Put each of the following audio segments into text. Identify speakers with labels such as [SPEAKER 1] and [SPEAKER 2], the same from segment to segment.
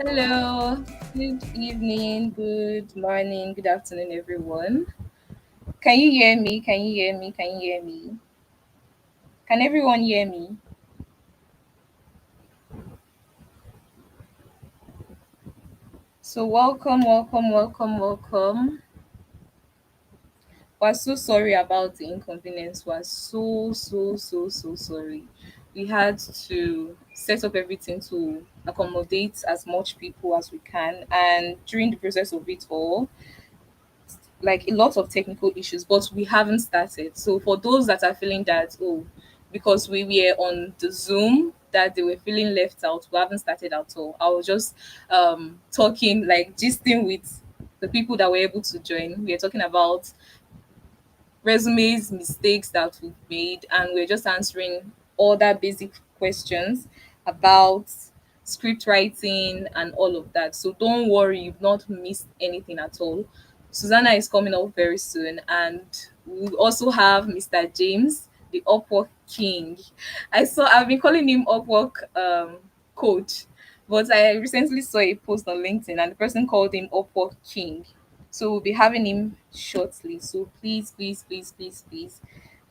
[SPEAKER 1] Hello, good evening, good morning, good afternoon, everyone. Can you hear me? Can you hear me? Can you hear me? Can everyone hear me? So, welcome. We're so sorry about the inconvenience. We're so sorry. We had to set up everything to accommodate as much people as we can, and during the process of it all, like a lot of technical issues, but we haven't started. So for those that are feeling that, oh, because we were on the Zoom, that they were feeling left out, we haven't started at all. I was just talking, like gisting with the people that were able to join. We are talking about resumes, mistakes that we've made, and we're just answering other basic questions about script writing and all of that. So don't worry, you've not missed anything at all. Susanna is coming up very soon, and we also have Mr. James, the Upwork King. I've been calling him Upwork coach, but I recently saw a post on LinkedIn and the person called him Upwork King. So we'll be having him shortly. So please,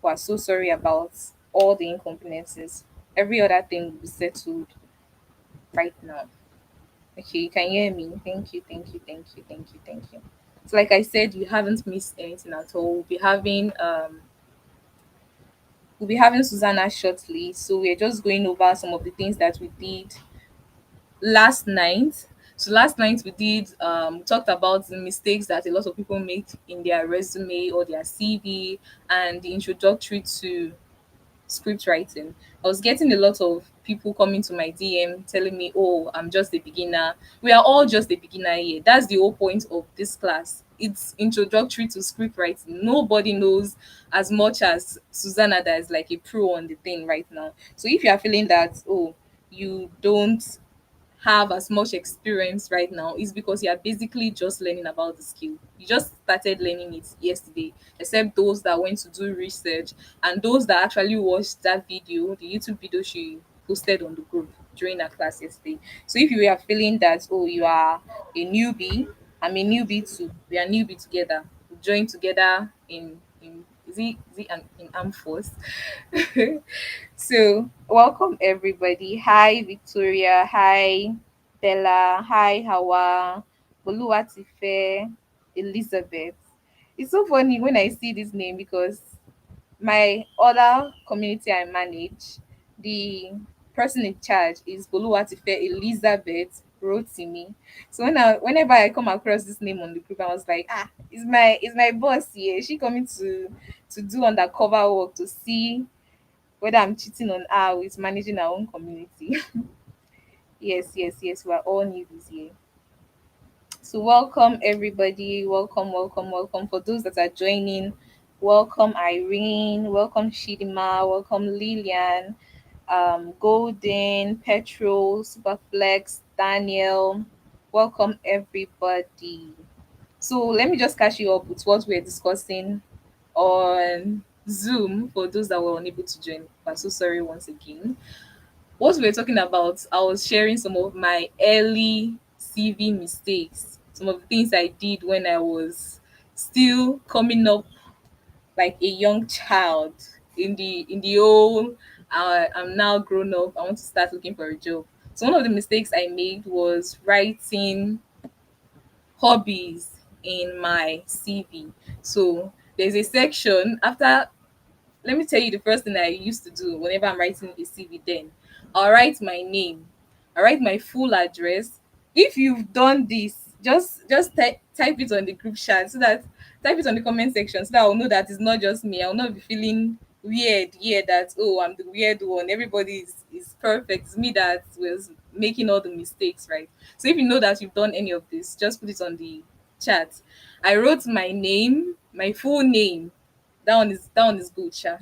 [SPEAKER 1] we're so sorry about all the inconveniences. Every other thing will be settled right now. Okay, you can hear me. Thank you. So like I said, you haven't missed anything at all. We'll be having Susanna shortly. So we're just going over some of the things that we did last night. So last night we did talked about the mistakes that a lot of people make in their resume or their CV, and the introductory to script writing. I was getting a lot of people coming to my DM telling me, "Oh, I'm just a beginner." We are all just a beginner here. That's the whole point of this class. It's introductory to script writing. Nobody knows as much as Susanna, that is like a pro on the thing right now. So if you are feeling that, oh, you don't have as much experience right now, is because you are basically just learning about the skill. You just started learning it yesterday, except those that went to do research and those that actually watched that video, the YouTube video she posted on the group during her class yesterday. So if you are feeling that, oh, you are a newbie, I'm a newbie too. We are newbie together. We join together in in armed force. So, welcome everybody. Hi, Victoria. Hi, Bella. Hi, Hawa. Boluwatife. Elizabeth. It's so funny when I see this name because my other community I manage, the person in charge is Boluwatife Elizabeth Rotimi. So whenever I come across this name on the group, I was like, is my boss here? Is she coming to do undercover work to see whether I'm cheating on her with managing our own community. Yes. We're all newbies here. So welcome everybody. Welcome. For those that are joining, welcome Irene, welcome Shidima, welcome Lillian, Golden, Petrol, Superflex, Daniel. Welcome everybody. So let me just catch you up with what we're discussing on Zoom for those that were unable to join. I'm so sorry once again. What we were talking about, I was sharing some of my early CV mistakes, some of the things I did when I was still coming up like a young child in the old. I'm now grown up. I want to start looking for a job. So one of the mistakes I made was writing hobbies in my CV. So there's a section after. Let me tell you the first thing I used to do whenever I'm writing a CV. Then I'll write my name, I write my full address. If you've done this, just type it on the group chat, so that type it on the comment section, so that I'll know that it's not just me. I'll not be feeling weird here that, oh, I'm the weird one. Everybody is perfect. It's me that was making all the mistakes, right? So if you know that you've done any of this, just put it on the chat. I wrote my name, my full name. That one is good, sha.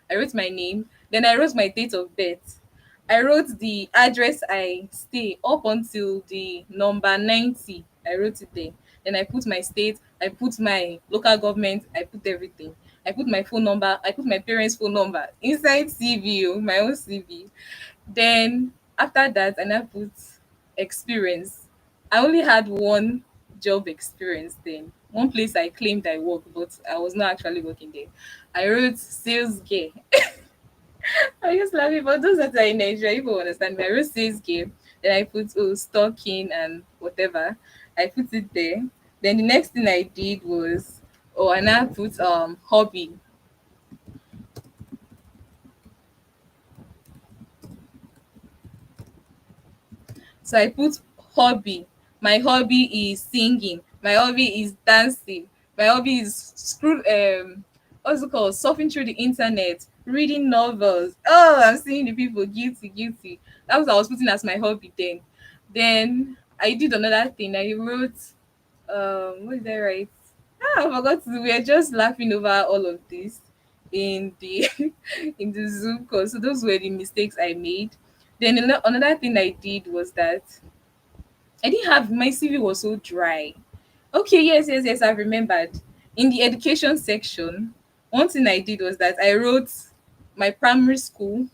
[SPEAKER 1] I wrote my name, then I wrote my date of birth. I wrote the address I stay up until the number 90. I wrote it there. Then I put my state, I put my local government, I put everything. I put my phone number, I put my parents' phone number inside CV, my own CV. Then after that, I now put experience. I only had one job experience then. One place I claimed I worked, but I was not actually working there. I wrote sales gear. I just laughing, but those that are in Nigeria, you will understand me. I wrote sales game, then I put stocking and whatever. I put it there. Then the next thing I did was, oh, and I put hobby. So I put hobby. My hobby is singing. My hobby is dancing. My hobby is what's it called? Surfing through the internet, reading novels. Oh, I'm seeing the people guilty, guilty. That was what I was putting as my hobby then. Then I did another thing. I wrote what did I write? Ah, I forgot to, we are just laughing over all of this in the in the Zoom call. So those were the mistakes I made. Then another thing I did was that I didn't have, my CV was so dry. Okay, yes, yes, yes, I remembered. In the education section, one thing I did was that I wrote my primary school.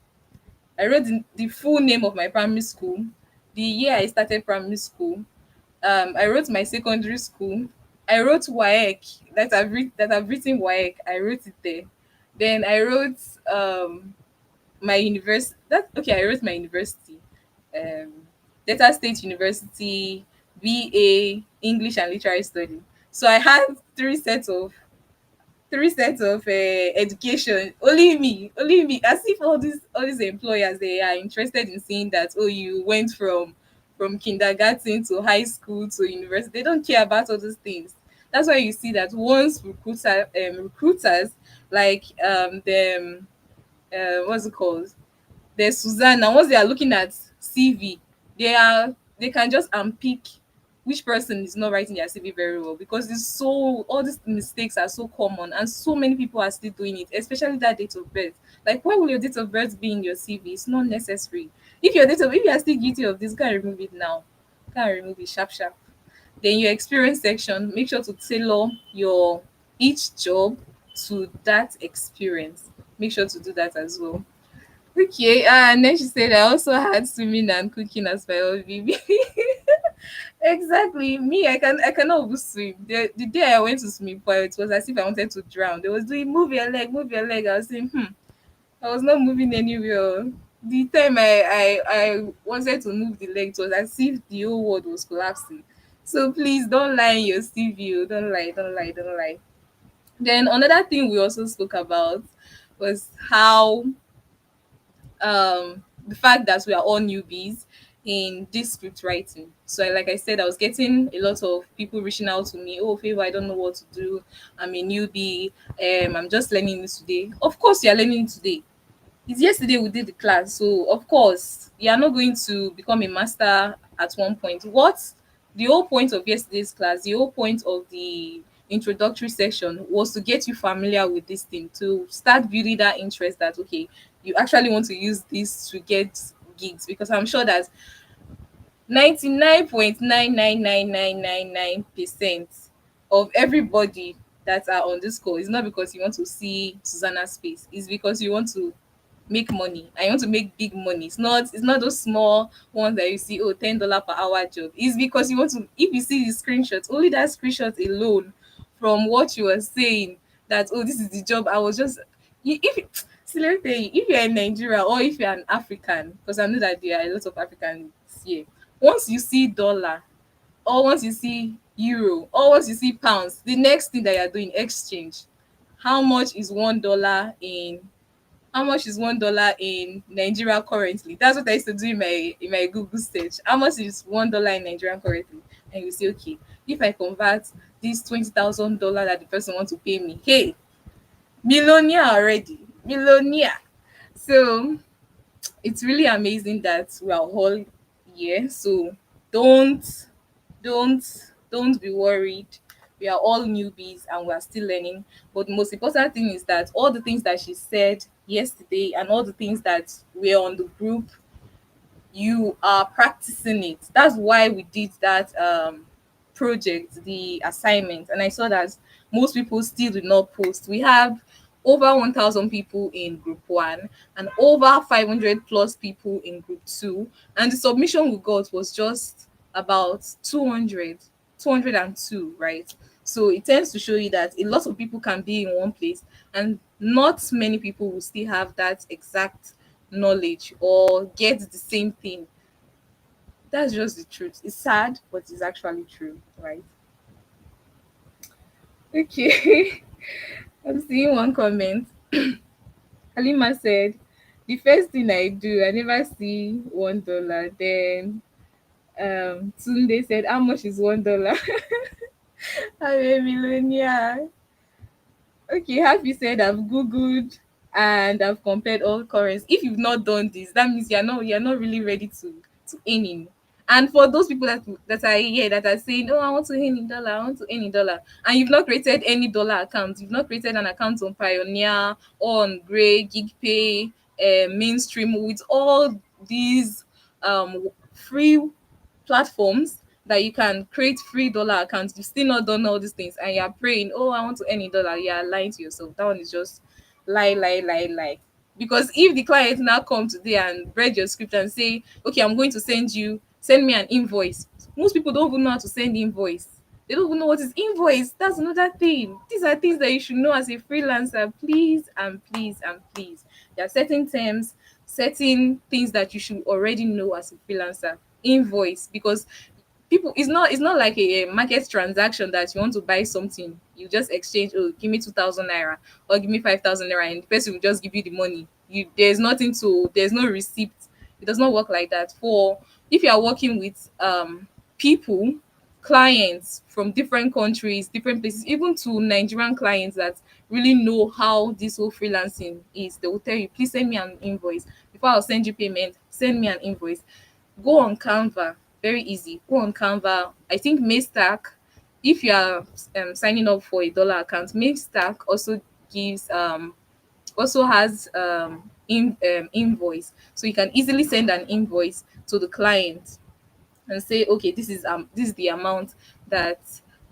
[SPEAKER 1] I wrote the full name of my primary school, the year I started primary school. I wrote my secondary school. I wrote WAEC, that I've written WAEC. I wrote it there. Then I wrote my university. That okay. I wrote my university. Um, Delta State University, BA English and Literary Study. So I had three sets of education. Only me, as if all these employers, they are interested in seeing that, oh, you went from kindergarten to high school to university. They don't care about all those things. That's why you see that once recruiters like them, what's it called, there's Susana. Once they are looking at CV, they can just unpick which person is not writing their CV very well, because it's so, all these mistakes are so common and so many people are still doing it, especially that date of birth. Like, why will your date of birth be in your CV? It's not necessary. If you are still guilty of this, can remove it now. Can remove it sharp sharp. Then your experience section, make sure to tailor your each job to that experience. Make sure to do that as well. Okay, and then she said I also had swimming and cooking as my hobby. Exactly. Me, I cannot even swim. The day I went to swimming pool, it was as if I wanted to drown. They was doing move your leg, move your leg. I was saying, I was not moving anywhere. The time I wanted to move the leg, it was as if the whole world was collapsing. So please don't lie in your CV. Oh. Don't lie, don't lie, don't lie. Then another thing we also spoke about was how the fact that we are all newbies in this script writing. So like I said, I was getting a lot of people reaching out to me. Oh, Favor, I don't know what to do. I'm a newbie. I'm just learning this today. Of course, you are learning today. It's yesterday we did the class, so of course you are not going to become a master at one point. What the whole point of yesterday's class, the whole point of the introductory section was to get you familiar with this thing, to start building that interest that, okay, you actually want to use this to get gigs, because I'm sure that 99.99999% of everybody that are on this call is not because you want to see Susanna's face. It's because you want to make money. I want to make big money. It's not those small ones that you see, oh, $10 per hour job. It's because you want to, if you see the screenshots, only that screenshot alone from what you were saying, that, oh, this is the job. I was just, if see, let me tell you, if you're in Nigeria or if you're an African, because I know that there are a lot of Africans here, once you see dollar, or once you see euro, or once you see pounds, the next thing that you're doing, exchange. How much is $1 in Nigeria currently? That's what I used to do in my Google search. How much is $1 in Nigerian currently? And you say, okay, if I convert this $20,000 that the person wants to pay me, hey, millionaire already, millionaire. So it's really amazing that we are all here. So don't don't be worried. We are all newbies and we are still learning. But the most important thing is that all the things that she said yesterday and all the things that were on the group, you are practicing it. That's why we did that project, the assignment. And I saw that most people still did not post. We have over 1,000 people in group one and over 500 plus people in group two. And the submission we got was just about 200, 202, right? So it tends to show you that a lot of people can be in one place and not many people will still have that exact knowledge or get the same thing. That's just the truth. It's sad, but it's actually true, right? Okay. I'm seeing one comment. Halima said, the first thing I do, I never see $1. Then Tunde said, how much is $1? I'm a millionaire. Okay, Happy said I've Googled and I've compared all currencies. If you've not done this, that means you're not really ready to earn in. And for those people that are here that are saying, oh, I want to earn in dollar, I want to earn in dollar, and you've not created any dollar account, you've not created an account on Pioneer or on Gray, GigPay, Mainstream, with all these free platforms that you can create free dollar accounts, you've still not done all these things and you're praying, oh, I want to earn a dollar. You're lying to yourself. That one is just lie, lie, lie, lie. Because if the client now come today and read your script and say, okay, I'm going to send me an invoice. Most people don't even know how to send invoice. They don't even know what is invoice. That's another thing. These are things that you should know as a freelancer. Please and please and please. There are certain terms, certain things that you should already know as a freelancer. Invoice, because people, it's not like a market transaction that you want to buy something, you just exchange, oh, give me 2,000 naira or give me 5,000 naira, and the person will just give you the money. There's no receipt. It does not work like that. For if you are working with people, clients from different countries, different places, even to Nigerian clients that really know how this whole freelancing is, they will tell you, please send me an invoice before I'll send you payment. Send me an invoice. Go on Canva, very easy. Go on Canva. I think Maystack, if you are signing up for a dollar account, Maystack also has invoice, so you can easily send an invoice to the client and say, okay, this is the amount that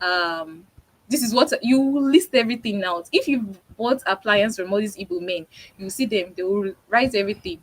[SPEAKER 1] um this is what you list everything out. If you've bought appliance from all these Igbo men, you see them, they will write everything.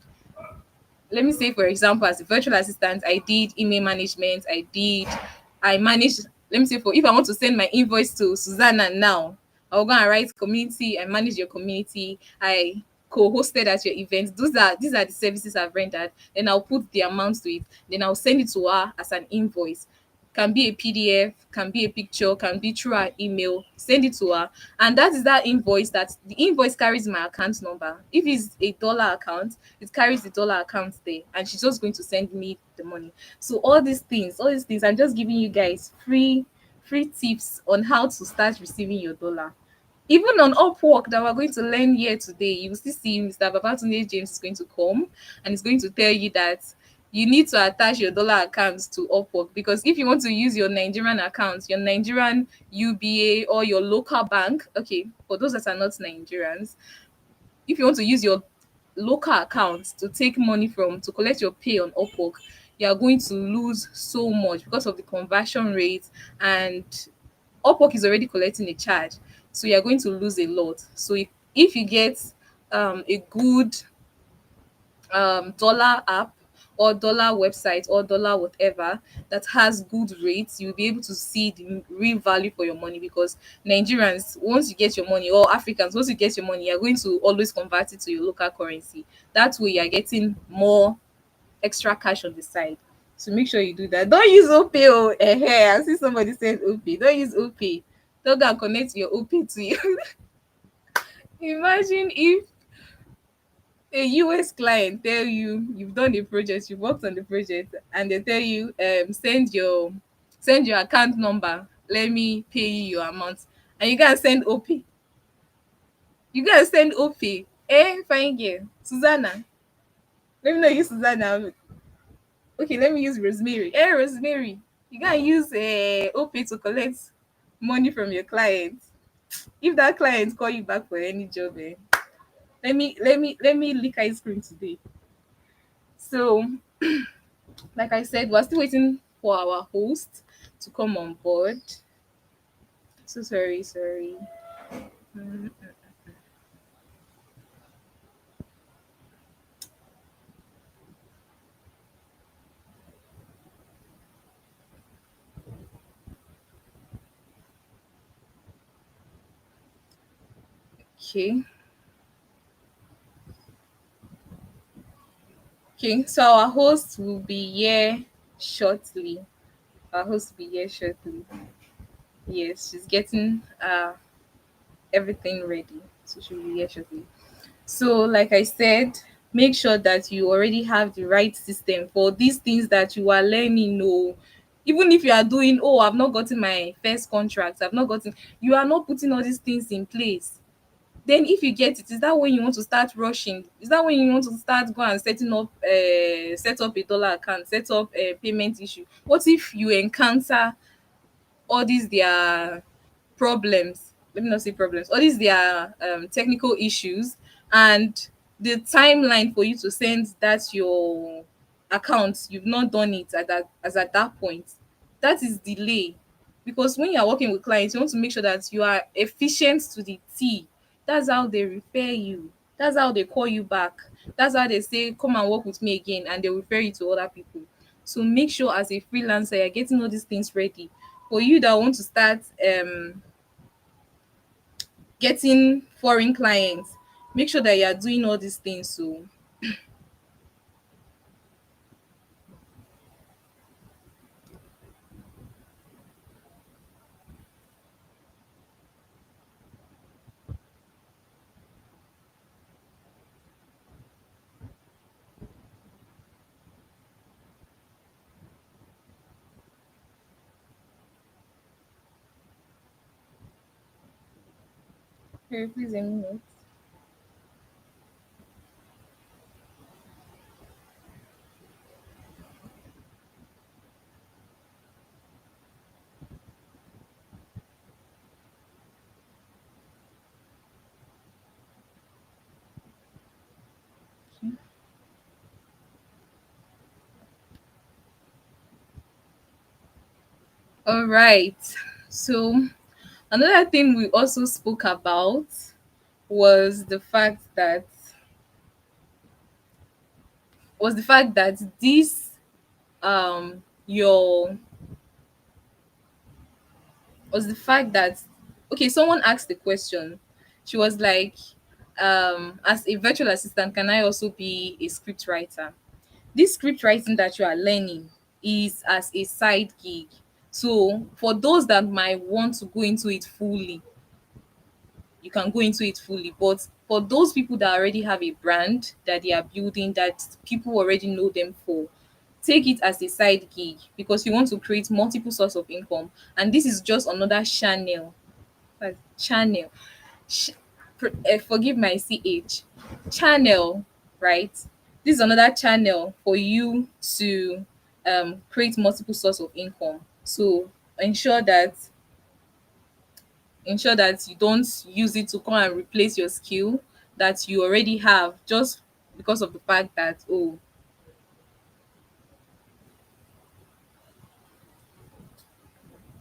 [SPEAKER 1] Let me say, for example, as a virtual assistant, I did email management, I managed, let me say, for if I want to send my invoice to Susana now, I'll go and write community, I manage your community, I co-hosted at your event. These are the services I've rendered. Then I'll put the amount to it, then I'll send it to her as an invoice. Can be a PDF, can be a picture, can be through our email, send it to her. And that is that invoice, that the invoice carries my account number. If it's a dollar account, it carries the dollar account there, and she's just going to send me the money. So all these things, I'm just giving you guys free tips on how to start receiving your dollar. Even on Upwork that we're going to learn here today, you will still see Mr. Babatunde James is going to come and he's going to tell you that you need to attach your dollar accounts to Upwork, because if you want to use your Nigerian account, your Nigerian UBA or your local bank, okay, for those that are not Nigerians, if you want to use your local account to take money from, to collect your pay on Upwork, you are going to lose so much because of the conversion rate, and Upwork is already collecting a charge, so you are going to lose a lot. So if you get a good dollar app or dollar website or dollar whatever that has good rates, you'll be able to see the real value for your money. Because Nigerians, once you get your money, or Africans, once you get your money, you're going to always convert it to your local currency. That way you're getting more extra cash on the side. So make sure you do that. Don't use OPay. Oh, I see somebody said OPay. Don't use OPay. Don't go and connect your OPay to you. Imagine if a US client tell you you've done the project, you've worked on the project, and they tell you, send your account number, let me pay you your amount, and you gotta send OP. You gotta send OP. Fine girl. Susanna. Let me not use Susanna. Okay, let me use Rosemary. Rosemary. You gotta use OP to collect money from your client. If that client call you back for any job, let me lick ice cream today. So like I said, we're still waiting for our host to come on board. So sorry. Mm. Okay. Okay. So our host will be here shortly. Our host will be here shortly. Yes, she's getting everything ready. So she'll be here shortly. So, like I said, make sure that you already have the right system for these things that you are learning. Oh, even if you are doing, oh, I've not gotten my first contract, I've not gotten, you are not putting all these things in place. Then, if you get it, is that when you want to start rushing? Is that when you want to start go and set up a dollar account, set up a payment issue? What if you encounter all these their problems, let me not say problems, all these their technical issues, and the timeline for you to send that your account, you've not done it at that, as at that point, that is delay. Because when you're working with clients, you want to make sure that you are efficient to the T. That's how they refer you, that's how they call you back, that's how they say come and work with me again, and they refer you to other people. So make sure as a freelancer you're getting all these things ready. For you that want to start getting foreign clients, make sure that you are doing all these things. So hey, please a minute. All right, so another thing we also spoke about was the fact that this your was the fact that okay, someone asked the question. She was like, as a virtual assistant, can I also be a script writer? This script writing that you are learning is as a side gig. So for those that might want to go into it fully, you can go into it fully. But for those people that already have a brand that they are building, that people already know them for, take it as a side gig because you want to create multiple source of income. And this is just another channel. Channel. Sh- Forgive my channel, right? This is another channel for you to create multiple source of income. So ensure that ensure that you don't use it to come and replace your skill that you already have, just because of the fact that, oh,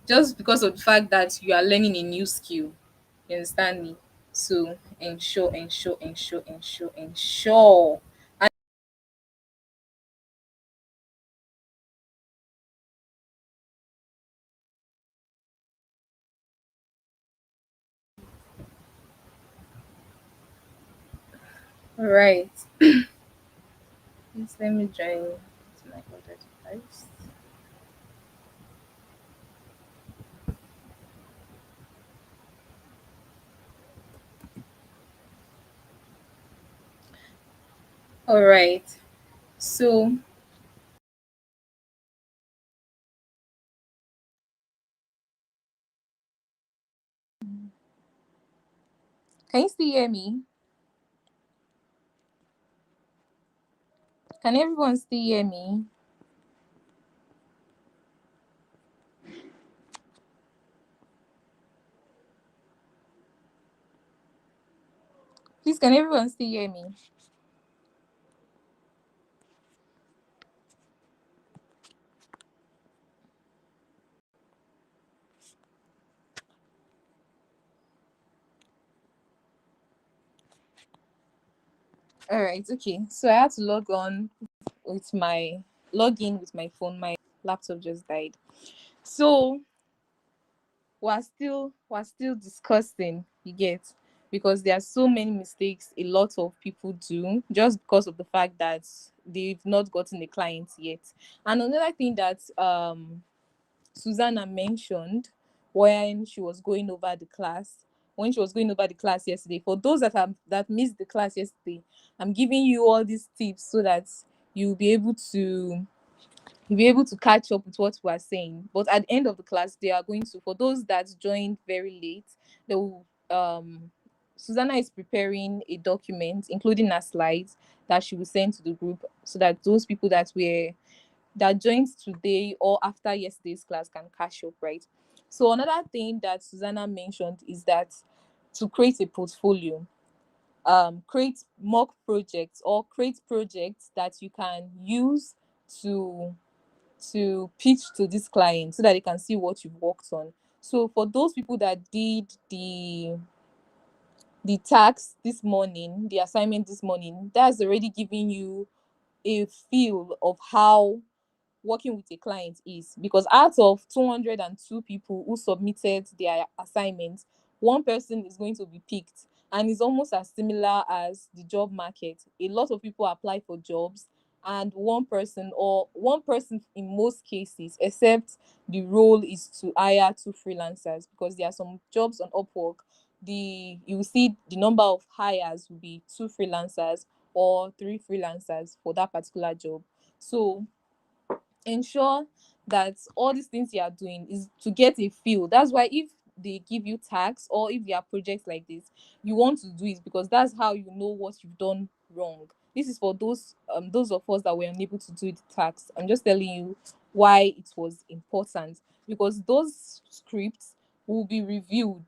[SPEAKER 1] just because of the fact that you are learning a new skill. You understand me? So ensure. All right. Please let me join to my other device. All right. So, can you still hear me? Can everyone still hear me? Please, can everyone still hear me? All right. Okay. So I had to with my log in with my phone. My laptop just died. So we're still discussing. You get. because there are so many mistakes a lot of people do just because of the fact that they've not gotten a client yet. And another thing that Susana mentioned when she was going over the class, yesterday, for those that missed the class yesterday, I'm giving you all these tips so that you'll be able to catch up with what we are saying. But at the end of the class, they are going to, for those that joined very late, they will Susanna is preparing a document including her slides that she will send to the group, so that those people that joined today or after yesterday's class can catch up, right? So another thing that Susanna mentioned is that to create a portfolio, create mock projects or create projects that you can use to pitch to this client so that they can see what you've worked on. So for those people that did the task this morning, the assignment this morning, that's already giving you a feel of how working with a client is, because out of 202 people who submitted their assignments, one person is going to be picked, and it's almost as similar as the job market. A lot of people apply for jobs, and one person in most cases, except the role is to hire two freelancers, because there are some jobs on Upwork, you will see the number of hires will be two freelancers or three freelancers for that particular job. So ensure that all these things you are doing is to get a feel. That's why if they give you tasks or if there are projects like this, you want to do it, because that's how you know what you've done wrong. This is for those of us that were unable to do the tasks. I'm just telling you why it was important, because those scripts will be reviewed.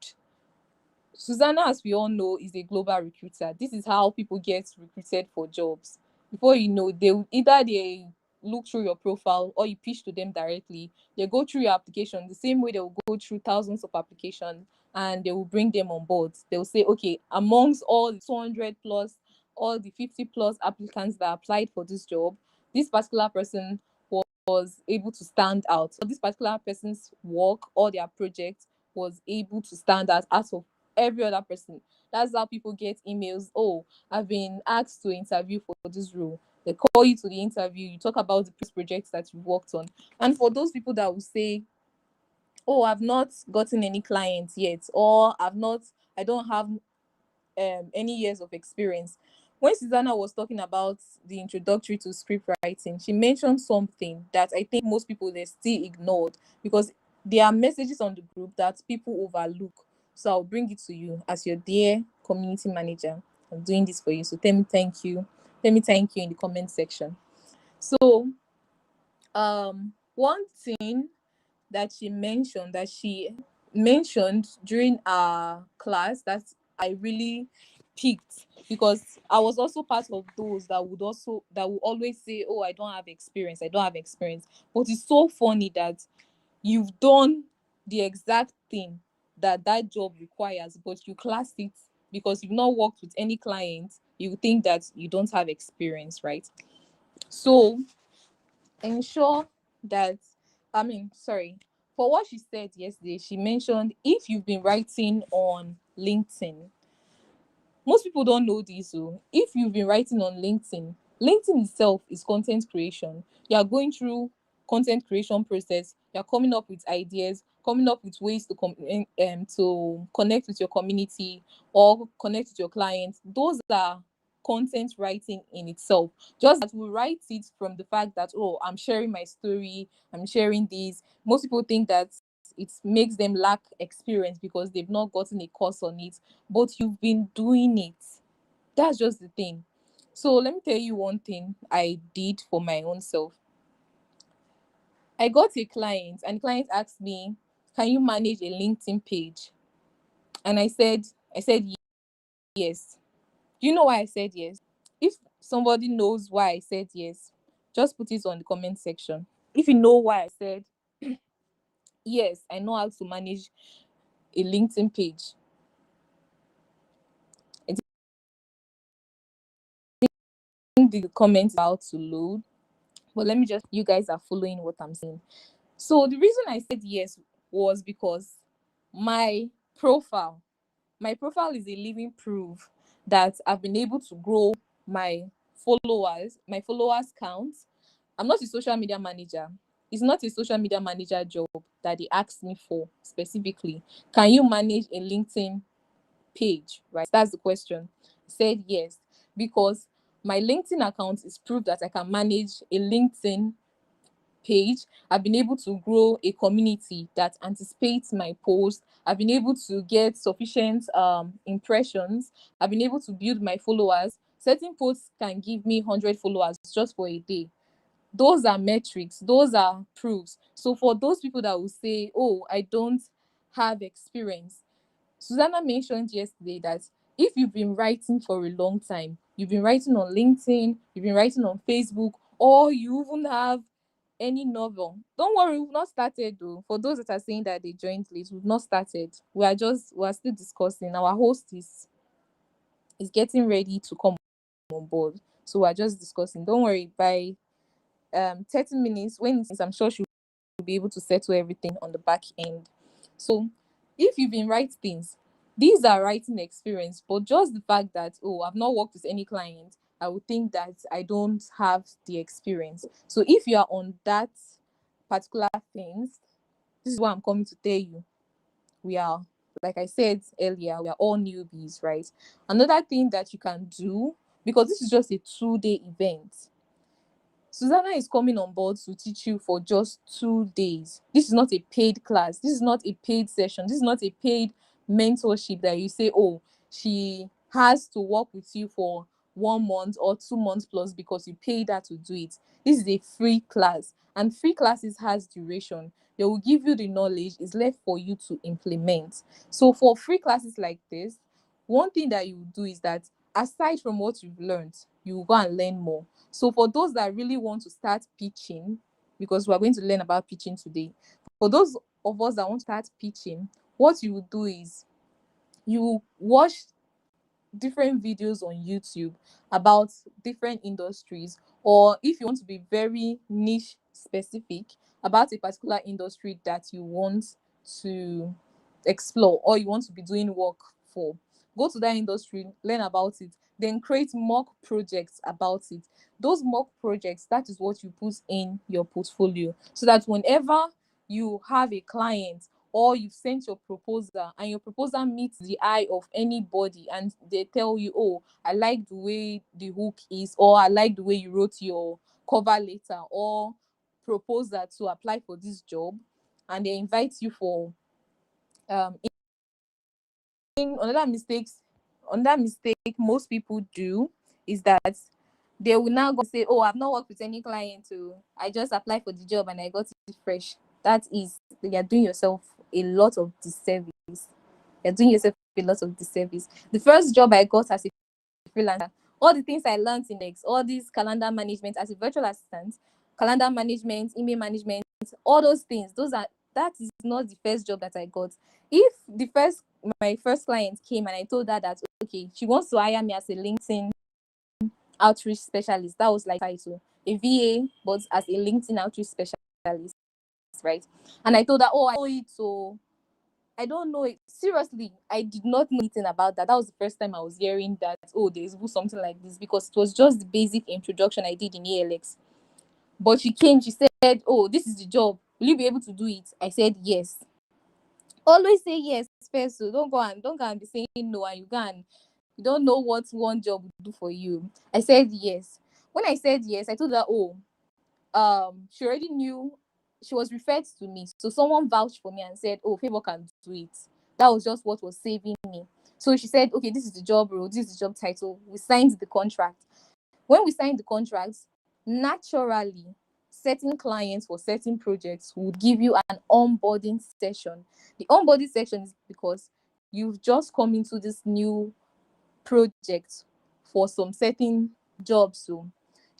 [SPEAKER 1] Susanna, as we all know, is a global recruiter. This is how people get recruited for jobs. Before you know, they look through your profile or you pitch to them directly. They go through your application the same way they will go through thousands of applications, and they will bring them on board. They will say, okay, amongst all the 200 plus, all the 50 plus applicants that applied for this job, this particular person was able to stand out. So this particular person's work or their project was able to stand out of every other person. That's how people get emails. Oh, I've been asked to interview for this role. They call you to the interview. You talk about the projects that you've worked on. And for those people that will say, oh, I've not gotten any clients yet, or I don't have any years of experience. When Susanna was talking about the introductory to script writing, she mentioned something that I think most people they still ignored, because there are messages on the group that people overlook. So I'll bring it to you as your dear community manager. I'm doing this for you. So tell me thank you. Let me thank you in the comment section. So one thing that she mentioned during our class that I really picked, because I was also part of those that would always say, oh, I don't have experience. But it's so funny that you've done the exact thing that job requires, but you class it because you've not worked with any client. You think that you don't have experience, right? So ensure that sorry, for what she said yesterday, she mentioned if you've been writing on LinkedIn. Most people don't know this. So if you've been writing on LinkedIn itself is content creation. You are going through content creation process. You're coming up with ideas, coming up with ways to connect with your community or connect with your clients. Those are content writing in itself. Just that we write it from the fact that, oh, I'm sharing my story, I'm sharing this. Most people think that it makes them lack experience because they've not gotten a course on it, but you've been doing it. That's just the thing. So let me tell you one thing I did for my own self. I got a client, and the client asked me, can you manage a LinkedIn page? And I said yes. Do you know why I said yes? If somebody knows why I said yes, just put it on the comment section. If you know why I said yes, I know how to manage a LinkedIn page. I think the comments are about to load, but let me just, you guys are following what I'm saying. So the reason I said yes was because my profile
[SPEAKER 2] my profile is a living proof that I've been able to grow my followers count. I'm not a social media manager. It's not a social media manager job that they asked me for specifically. Can you manage a LinkedIn page? Right? That's the question. I said yes, because my LinkedIn account is proof that I can manage a LinkedIn page. I've been able to grow a community that anticipates my post. I've been able to get sufficient impressions. I've been able to build my followers. Certain posts can give me 100 followers just for a day. Those are metrics, those are proofs. So for those people that will say, oh, I don't have experience, Susana mentioned yesterday that if you've been writing for a long time, you've been writing on LinkedIn, you've been writing on Facebook, or you even have any novel, don't worry, we've not started though. For those that are saying that they joined late, we've not started. We're still discussing. Our host is getting ready to come on board. So we're just discussing. Don't worry, by 30 minutes, when it's, I'm sure she'll be able to settle everything on the back end. So if you've been writing things, these are writing experience, but just the fact that, oh, I've not worked with any client, I would think that I don't have the experience. So if you are on that particular things, this is what I'm coming to tell you. We are, like I said earlier, we are all newbies, right? Another thing that you can do, because this is just a 2-day event, Susana is coming on board to teach you for just 2 days. This is not a paid class. This is not a paid session. This is not a paid mentorship that you say, oh, she has to work with you for 1 month or 2 months plus because you paid her to do it. This is a free class, and free classes has duration. They will give you the knowledge. It's left for you to implement. So for free classes like this, one thing that you do is that aside from what you've learned, you will go and learn more. So for those that really want to start pitching, because we're going to learn about pitching today, for those of us that want to start pitching, what you will do is you watch different videos on YouTube about different industries, or if you want to be very niche specific about a particular industry that you want to explore or you want to be doing work for, go to that industry, learn about it, then create mock projects about it. Those mock projects, that is what you put in your portfolio, so that whenever you have a client or you've sent your proposal and your proposal meets the eye of anybody and they tell you, oh, I like the way the hook is, or I like the way you wrote your cover letter or proposal to apply for this job, and they invite you for another mistake most people do is that they will now go say, oh, I've not worked with any client, so I just applied for the job and I got it fresh. That is, you're doing yourself a lot of disservice. You're doing yourself a lot of disservice. The first job I got as a freelancer, all the things I learned in X, all this calendar management as a virtual assistant, calendar management, email management, all those things, that is not the first job that I got. If my first client came and I told her that, okay, she wants to hire me as a LinkedIn outreach specialist, that was like title, a VA, but as a LinkedIn outreach specialist, right? And I told her, oh, I know it, so I don't know it. Seriously, I did not know anything about that. That was the first time I was hearing that, oh, there's something like this, because it was just the basic introduction I did in ALX. But she came, she said, oh, this is the job. Will you be able to do it? I said, yes. Always say yes first, so don't go and be saying no, and you don't know what one job will do for you. I said yes. When I said yes, I told her, oh, she already knew, she was referred to me, so someone vouched for me and said, oh, Favor can do it. That was just what was saving me. So she said, okay, this is the job role, this is the job title. We signed the contract. When we signed the contract, naturally certain clients for certain projects would give you an onboarding session. The onboarding session is because you've just come into this new project for some certain jobs. So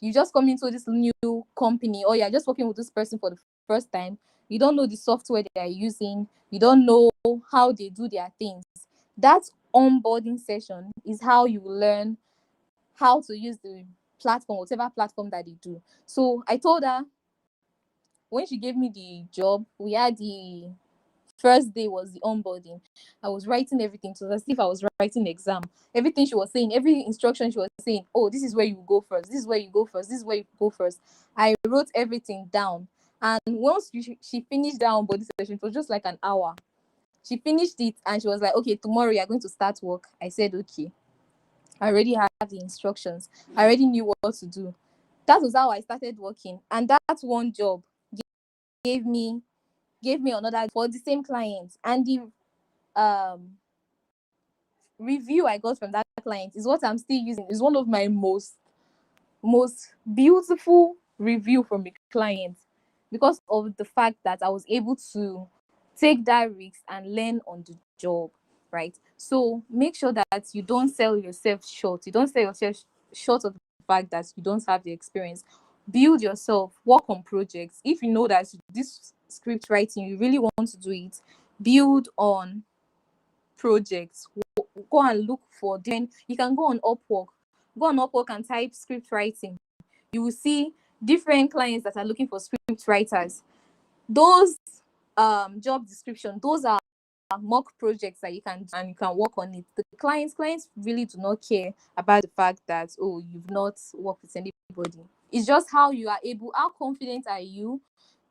[SPEAKER 2] you just come into this new company, or you're just working with this person for the first time. You don't know the software they are using, you don't know how they do their things. That onboarding session is how you learn how to use the platform, whatever platform that they do. So I told her, when she gave me the job, we had the First day was the onboarding. I was writing everything. So as if I was writing exam. Everything she was saying, every instruction she was saying, oh, this is where you go first. This is where you go first. This is where you go first. I wrote everything down. And once she finished that onboarding session, it was just like an hour. She finished it and she was like, okay, tomorrow you're going to start work. I said, okay. I already had the instructions. I already knew what to do. That was how I started working. And that one job gave me another for the same client. And the um review I got from that client is what I'm still using. It's one of my most beautiful review from a client, because of the fact that I was able to take that risk and learn on the job, right? So make sure that you don't sell yourself short. You don't sell yourself short of the fact that you don't have the experience. Build yourself, work on projects. If you know that this script writing, you really want to do it, build on projects. Go and look for them. You can go on Upwork. Go on Upwork and type script writing. You will see different clients that are looking for script writers. Those job description, those are mock projects that you can do and you can work on it. The clients really do not care about the fact that, oh, you've not worked with anybody. It's just how you are able, how confident are you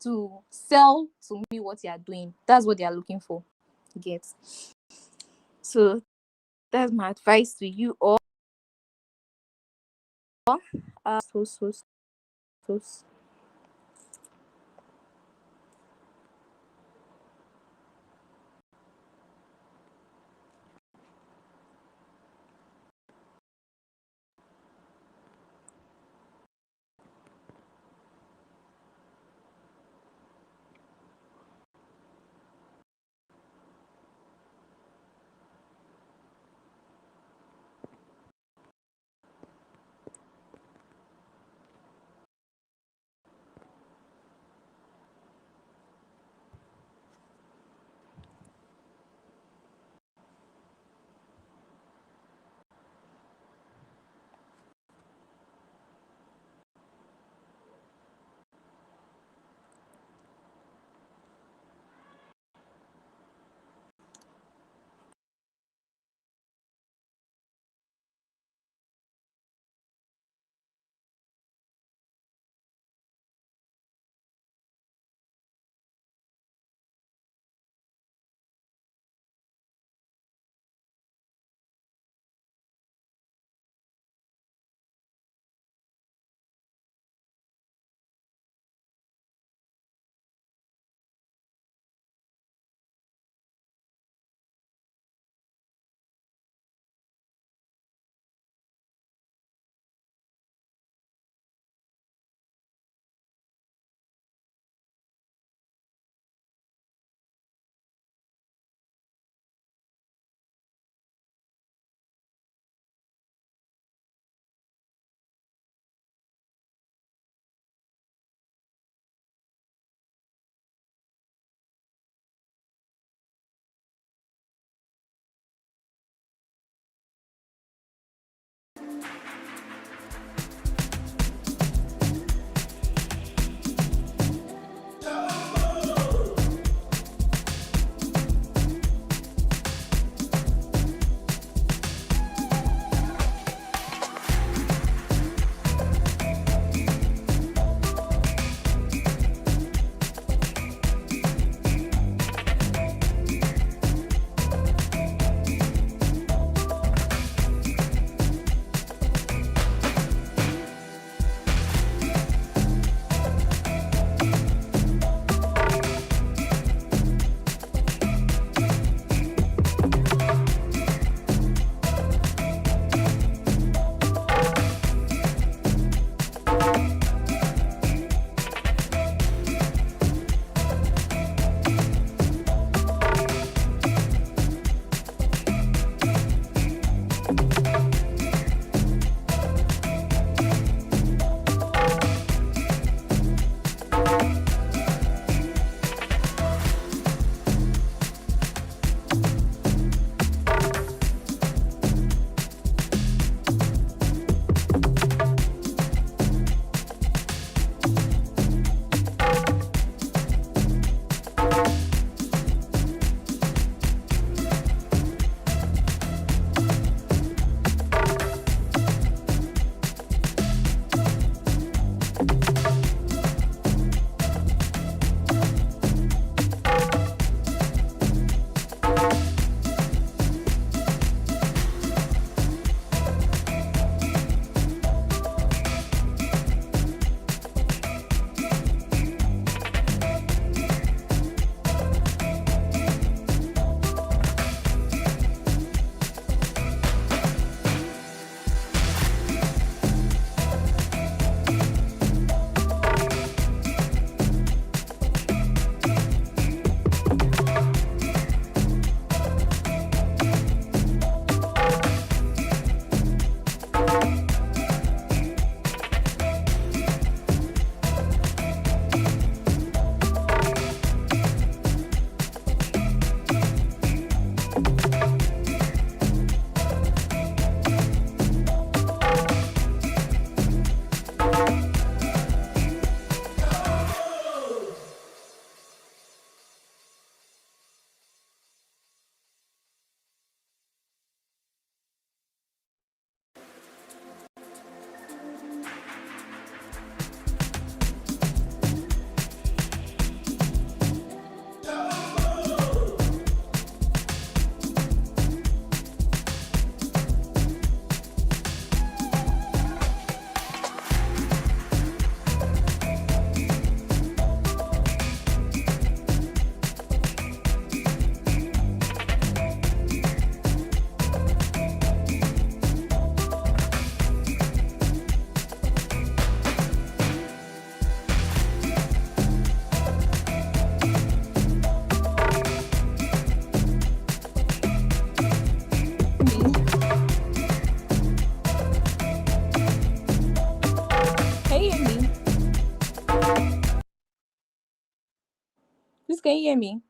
[SPEAKER 2] to sell to me what you are doing. That's what they are looking for. Get. So that's my advice to you all. So. can you hear me?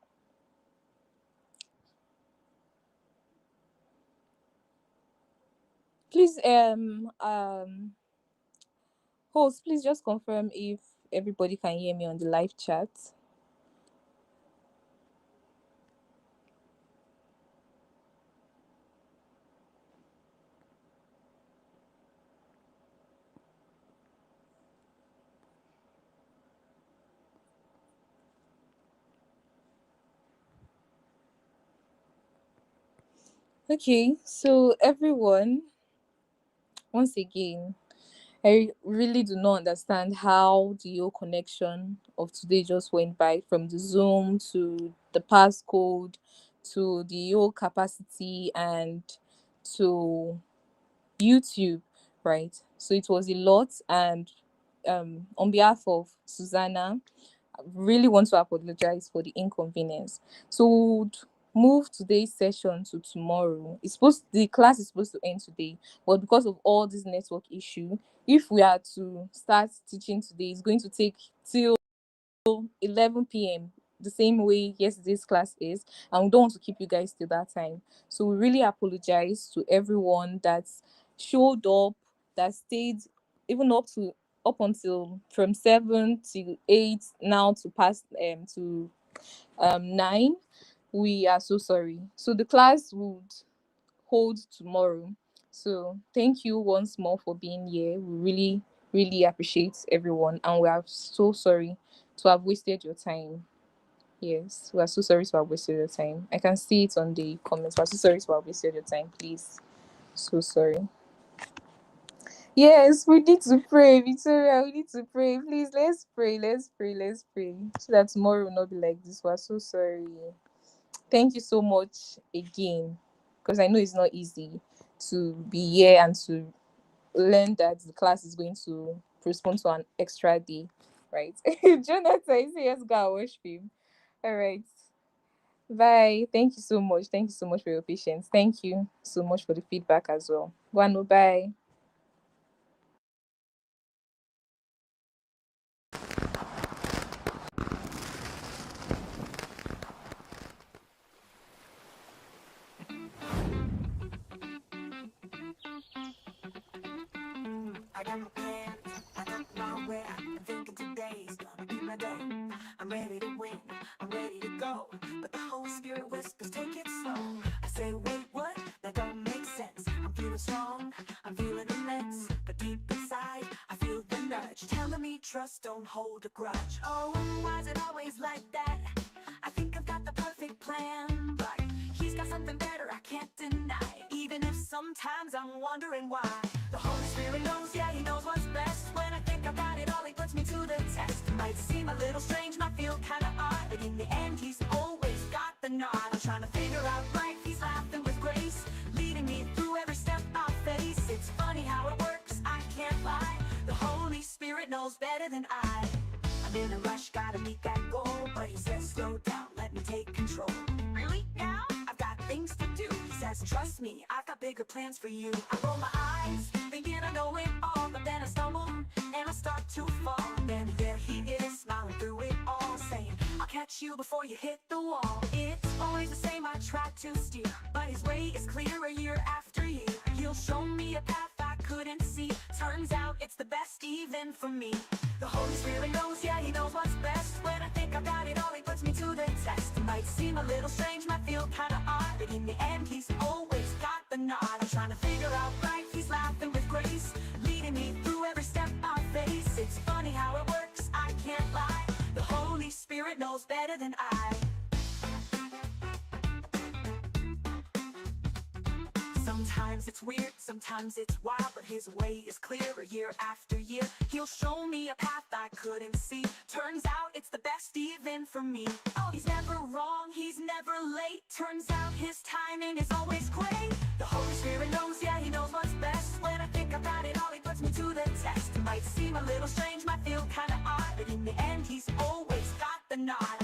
[SPEAKER 2] Please, host, please just confirm if everybody can hear me on the live chat. Okay, so everyone, once again, I really do not understand how the whole connection of today just went by, from the Zoom to the passcode to the whole capacity and to YouTube, right? So it was a lot, and on behalf of Susana, I really want to apologize for the inconvenience. So we would move today's session to tomorrow. The class is supposed to end today, but because of all this network issue, if we are to start teaching today, it's going to take till 11 p.m., the same way yesterday's class is, and we don't want to keep you guys till that time. So we really apologize to everyone that showed up, that stayed even up until from 7 to 8, now to past to 9. We are so sorry. So the class would hold tomorrow. So thank you once more for being here. We really, really appreciate everyone, and we are so sorry to have wasted your time. Yes, we are so sorry to have wasted your time. I can see it on the comments. We're so sorry to have wasted your time, please. So sorry. Yes, we need to pray, Victoria. We need to pray. Please, let's pray. Let's pray. Let's pray. So that tomorrow will not be like this. We're so sorry. Thank you so much again. Because I know it's not easy to be here and to learn that the class is going to respond to an extra day, right? Jonathan is yes, go and worship him. All right. Bye. Thank you so much. Thank you so much for your patience. Thank you so much for the feedback as well. One, bye.
[SPEAKER 3] I got my plans, I got my way. I'm thinking today's gonna be my day. I'm ready to win, I'm ready to go. But the Holy Spirit whispers, take it slow. I say, wait, what? That don't make sense. I'm feeling strong, I'm feeling immense. But deep inside, I feel the nudge telling me trust, don't hold a grudge. Oh, why is it always like that? I think I've got the perfect plan, but He's got something better I can't deny. Even if sometimes I'm wondering why. The Holy Spirit knows, yeah, He knows what's best. When I think I've got it all, He puts me to the test. Might seem a little strange, might feel kinda odd, but in the end He's always got the nod. I'm trying to figure out life, He's laughing with grace, leading me through every step I face. It's funny how it works, I can't lie. The Holy Spirit knows better than I. I'm in a rush, gotta meet that goal, but He says slow down, let me take control. Really? Now? I've got things to do. He says trust me, I've got bigger plans for you. I roll my eyes, thinking I know it all, but then I stumble and I start to fall. Then there He is, smiling through it all, saying I'll catch you before you hit the wall. It's always the same, I try to steer, but His way is clearer year after year. He'll show me a path I couldn't see. Turns out it's the best even for me. The Holy Spirit knows, yeah, He knows what's best. When I think I've got it all, He puts me to the test. It might seem a little strange, might feel kinda odd, but in the end He's always got the nod. I'm trying to figure out life, He's laughing with grace, leading me through every step I face. It's funny how it works, I can't lie. The Holy Spirit knows better than I. Sometimes it's weird, sometimes it's wild, but His way is clearer year after year. He'll show me a path I couldn't see. Turns out it's the best even for me. Oh, He's never wrong, He's never late. Turns out His timing is always great. The Holy Spirit knows, yeah, He knows what's best. When I think I've got it all, He puts me to the test. It might seem a little strange, might feel kinda odd, but in the end He's always got the nod.